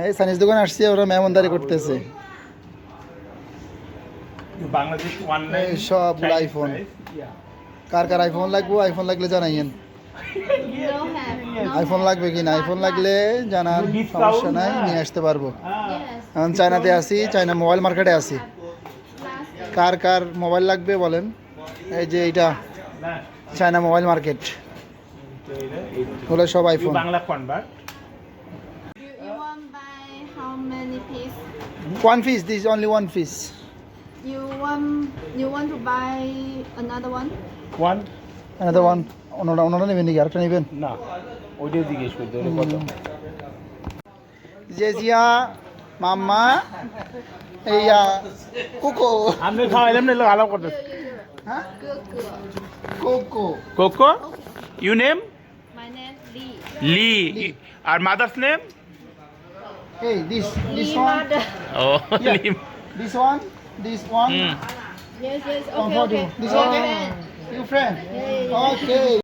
এই চাইনিজ দোকানে আসছি, ওরা মেহমানদারি করতেছে। বাংলাদেশ অনলাইন এই সবগুলো আইফোন। কার কার আইফোন লাগবে? আইফোন লাগলে জানাইয়েন। আইফোন লাগবে কিনা? আইফোন লাগলে জানান, সমস্যা নাই, নিয়ে আসতে পারবো। এখন চায়নাতে আছি, চায়না মোবাইল মার্কেটে আছি। কার কার মোবাইল লাগবে বলেন। এই যে এইটা চায়না মোবাইল মার্কেট, হলো সব iPhone. Bangla convert You want buy how many piece? One piece, this is only one piece. You want to buy another one? One Another one. ওনারা নেবেন নাকি? আরেকটা নেবেন? না ওইটাও জিজ্ঞেস করতে হবে কত জেজিয়া, মাম্মা, এই কোকো। আমি খাওয়াইলাম না আলাপ করতে হ্যাঁ, Coco. Coco you name My name Lee. Lee আর mother's name Hey, this Lee one, mother. ও Yeah. লি this one, this one. Yes, yes. Come Okay, for okay. you. This Your one. friend. You friend? Yeah, yeah, yeah. Okay.